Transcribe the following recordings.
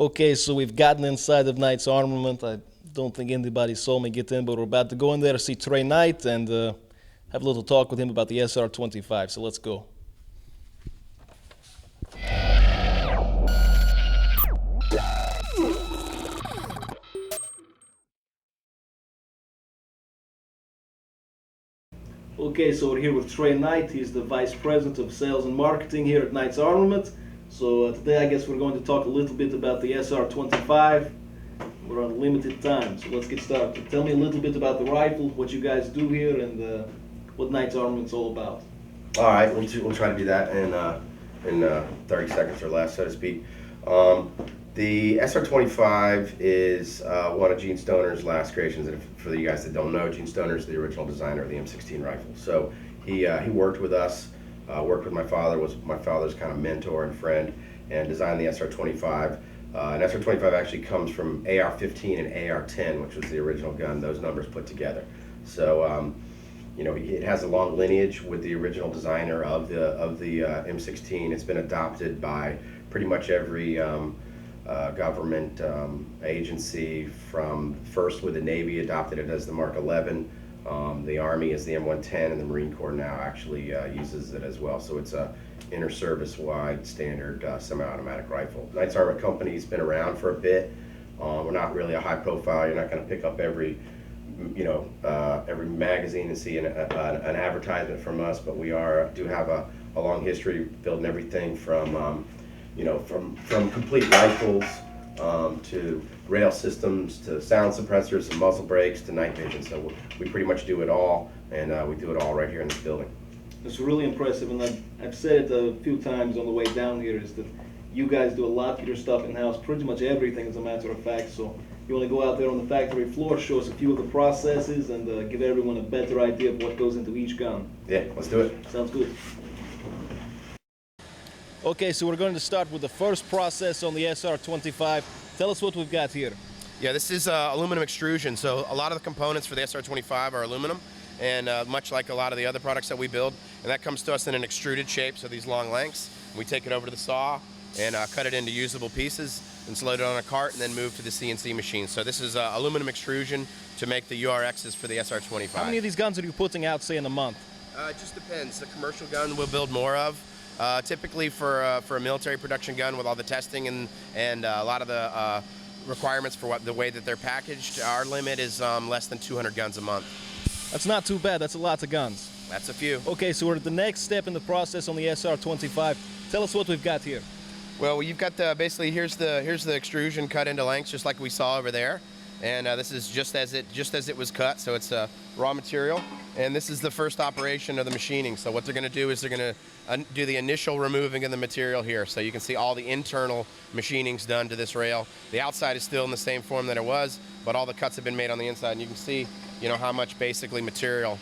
Okay, so we've gotten inside of Knight's Armament. I don't think anybody saw me get in, but we're about to go in there to see Trey Knight and have a little talk with him about the SR-25. So let's go. Okay, so we're here with Trey Knight. He's the Vice President of Sales and Marketing here at Knight's Armament. So today I guess we're going to talk a little bit about the SR-25. We're on limited time, so let's get started. Tell me a little bit about the rifle, what you guys do here, and what Knight's Armament's all about. All right, we'll try to do that in 30 seconds or less, so to speak. The SR-25 is one of Gene Stoner's last creations. And for you guys that don't know, Gene Stoner is the original designer of the M16 rifle. So he worked with us, worked with my father, was my father's kind of mentor and friend, and designed the SR-25. And SR-25 actually comes from AR-15 and AR-10, which was the original gun, those numbers put together. So, you know, it has a long lineage with the original designer of the M16. It's been adopted by pretty much every government agency, from first with the Navy adopted it as the Mark 11. The Army is the M110, and the Marine Corps now actually uses it as well. So it's a inter-service-wide standard semi-automatic rifle. Knight's Armament Company's been around for a bit. We're not really a high profile. You're not going to pick up every magazine and see an advertisement from us, but we do have a long history building everything from from complete rifles to rail systems to sound suppressors and muzzle brakes to night vision. So we pretty much do it all, and we do it all right here in this building. It's really impressive, and I've said it a few times on the way down here, is that you guys do a lot of your stuff in-house, pretty much everything as a matter of fact. So you want to go out there on the factory floor, show us a few of the processes, and give everyone a better idea of what goes into each gun. Yeah, let's do it. Sounds good. Okay, so we're going to start with the first process on the SR-25. Tell us what we've got here. Yeah, this is aluminum extrusion. So a lot of the components for the SR-25 are aluminum, and much like a lot of the other products that we build, and that comes to us in an extruded shape, so these long lengths. We take it over to the saw and cut it into usable pieces and load it on a cart and then move to the CNC machine. So this is aluminum extrusion to make the URXs for the SR-25. How many of these guns are you putting out, say, in a month? It just depends. The commercial gun we'll build more of. Typically for a military production gun, with all the testing and a lot of the requirements for the way that they're packaged, our limit is less than 200 guns a month. That's not too bad. That's a lot of guns. That's a few. Okay, so we're at the next step in the process on the SR-25. Tell us what we've got here. Well, you've got basically here's the extrusion cut into lengths, just like we saw over there, and this is just as it was cut. So it's raw material, and this is the first operation of the machining. So what they're going to do is they're going to do the initial removing of the material here. So you can see all the internal machinings done to this rail. The outside is still in the same form that it was, but all the cuts have been made on the inside, and you can see, you know, how much basically material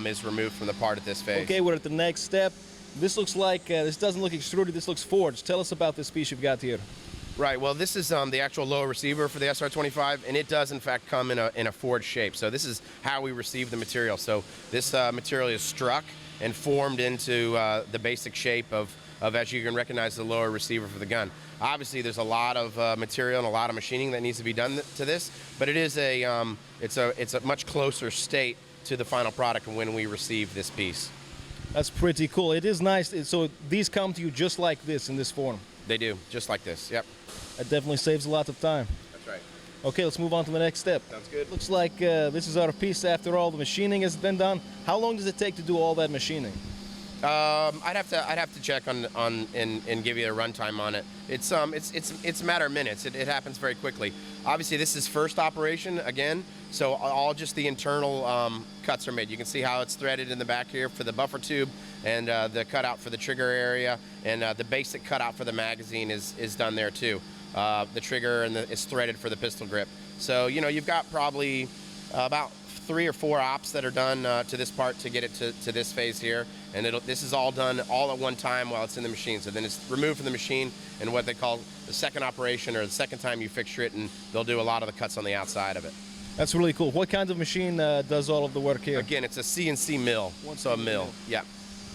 is removed from the part at this phase. Okay, we're at the next step. This looks like, this doesn't look extruded, this looks forged. Tell us about this piece you've got here. Right, well, this is the actual lower receiver for the SR-25, and it does in fact come in a forged shape. So this is how we receive the material. So this material is struck and formed into the basic shape of, as you can recognize, the lower receiver for the gun. Obviously, there's a lot of material and a lot of machining that needs to be done to this, but it is it's a much closer state to the final product when we receive this piece. That's pretty cool. It is nice. So these come to you just like this, in this form? They do, just like this, yep. That definitely saves a lot of time. That's right. Okay, let's move on to the next step. Sounds good. Looks like this is our piece after all the machining has been done. How long does it take to do all that machining? I'd have to check on and give you a runtime on it. It's a matter of minutes. It happens very quickly. Obviously, this is first operation again, so all just the internal cuts are made. You can see how it's threaded in the back here for the buffer tube, and the cutout for the trigger area, and the basic cutout for the magazine is done there too. The trigger is threaded for the pistol grip. So you know, you've got probably about 3 or 4 ops that are done to this part to get it to this phase here, and this is all done all at one time while it's in the machine. So then it's removed from the machine, and what they call the second operation, or the second time you fixture it, and they'll do a lot of the cuts on the outside of it. That's really cool. What kind of machine does all of the work here? Again, it's a CNC mill. So a mill, yeah.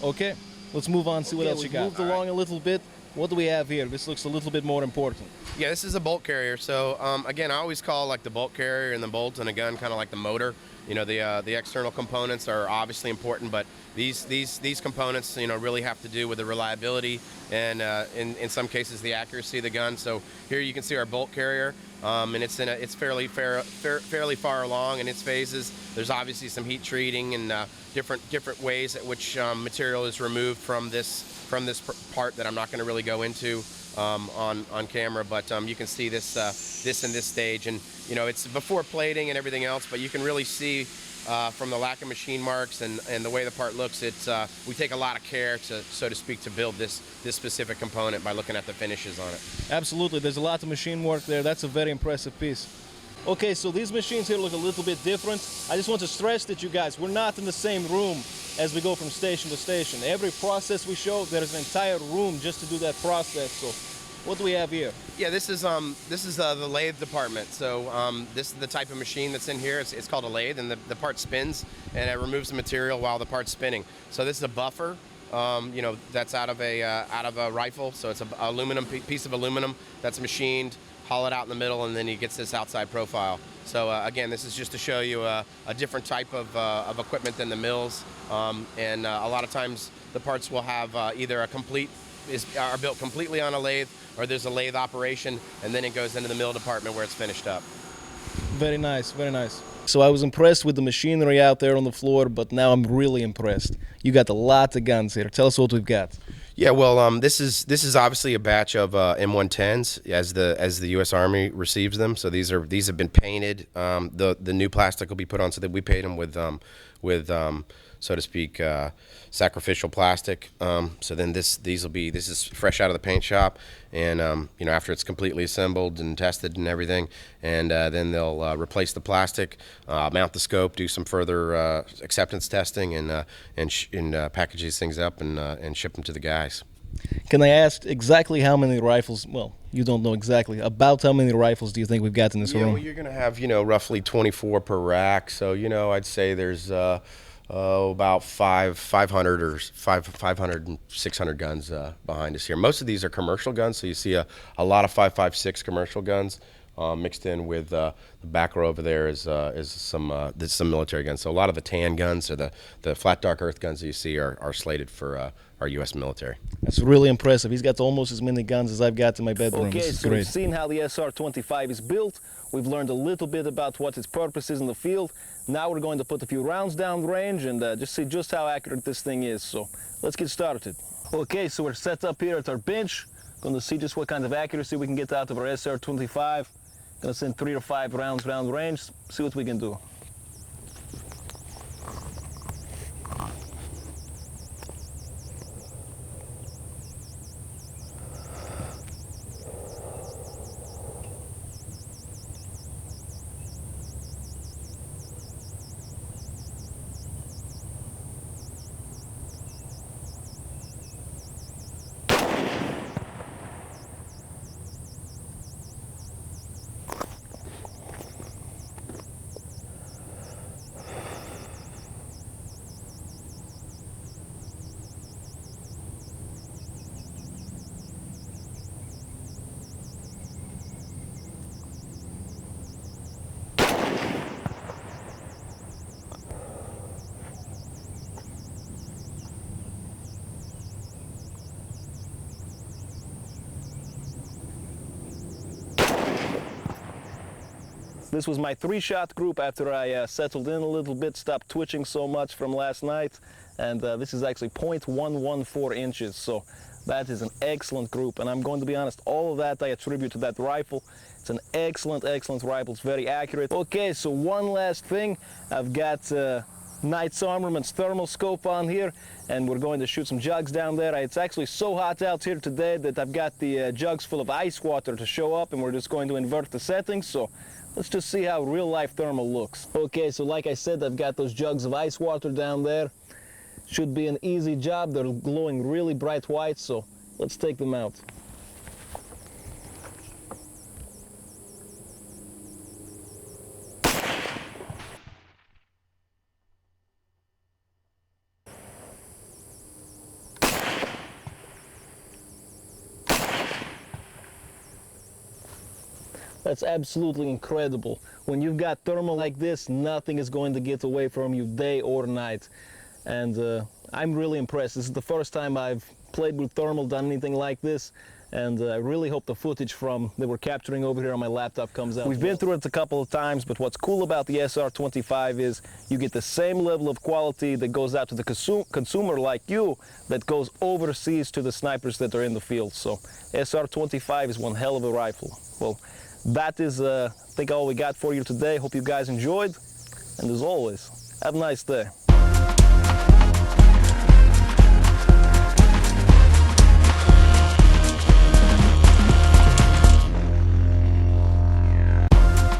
Okay, let's move on, see what else you got. Moved along a little bit. What do we have here? This looks a little bit more important. Yeah, this is a bolt carrier. So again, I always call like the bolt carrier and the bolt and a gun kind of like the motor. You know, the external components are obviously important, but these components, you know, really have to do with the reliability and in some cases the accuracy of the gun. So here you can see our bolt carrier, and it's fairly far along in its phases. There's obviously some heat treating and different ways at which material is removed from this part that I'm not going to really go into on camera, but you can see this in this stage, and you know it's before plating and everything else, but you can really see from the lack of machine marks and the way the part looks, we take a lot of care to, so to speak, to build this specific component by looking at the finishes on it. Absolutely, there's a lot of machine work there. That's a very impressive piece. Okay, so these machines here look a little bit different. I just want to stress that you guys, we're not in the same room as we go from station to station. Every process we show, there's an entire room just to do that process. So what do we have here? Yeah, this is the lathe department. So this is the type of machine that's in here. It's called a lathe, and the part spins and it removes the material while the part's spinning. So this is a buffer. You know, that's out of a rifle. So it's a piece of aluminum that's machined, hollowed out in the middle, and then he gets this outside profile. So again, this is just to show you a different type of equipment than the mills, and a lot of times the parts will have either are built completely on a lathe, or there's a lathe operation, and then it goes into the mill department where it's finished up. Very nice, very nice. So I was impressed with the machinery out there on the floor, but now I'm really impressed. You got a lot of guns here. Tell us what we've got. Yeah, well, this is obviously a batch of M110s as the U.S. Army receives them. So these have been painted. The new plastic will be put on, so that we paint them with so to speak, sacrificial plastic. So then this is fresh out of the paint shop, and you know, after it's completely assembled and tested and everything, and then they'll replace the plastic, mount the scope, do some further acceptance testing, and package these things up and ship them to the guys. Can I ask exactly how many rifles? Well, you don't know exactly. About how many rifles do you think we've got in this room? Well, you're going to have, you know, roughly 24 per rack. So, you know, I'd say there's about 500 and 600 guns behind us here. Most of these are commercial guns, so you see a lot of 5.56 commercial guns mixed in with the back row over there is some military guns. So a lot of the tan guns, or the flat dark earth guns that you see are slated for our U.S. military. That's really impressive. He's got almost as many guns as I've got in my bedroom. Okay, so great. We've seen how the SR-25 is built. We've learned a little bit about what its purpose is in the field. Now we're going to put a few rounds down range and just see just how accurate this thing is. So let's get started. Okay, so we're set up here at our bench. Going to see just what kind of accuracy we can get out of our SR-25. Going to send 3 or 5 rounds round range, see what we can do. This was my 3-shot group after I settled in a little bit, stopped twitching so much from last night, and this is actually 0.114 inches, so that is an excellent group. And I'm going to be honest, all of that I attribute to that rifle. It's an excellent rifle. It's very accurate. Okay, so one last thing. I've got Knight's Armament's thermal scope on here, and we're going to shoot some jugs down there. It's actually so hot out here today that I've got the jugs full of ice water to show up, and we're just going to invert the settings. So let's just see how real-life thermal looks. Okay, so like I said, I've got those jugs of ice water down there. Should be an easy job. They're glowing really bright white, so let's take them out. That's absolutely incredible. When you've got thermal like this, nothing is going to get away from you day or night. And I'm really impressed. This is the first time I've played with thermal, done anything like this. And I really hope the footage from that we're capturing over here on my laptop comes out. We've been through it a couple of times, but what's cool about the SR-25 is you get the same level of quality that goes out to the consumer like you, that goes overseas to the snipers that are in the field. So SR-25 is one hell of a rifle. Well, that is, I think, all we got for you today. Hope you guys enjoyed. And as always, have a nice day.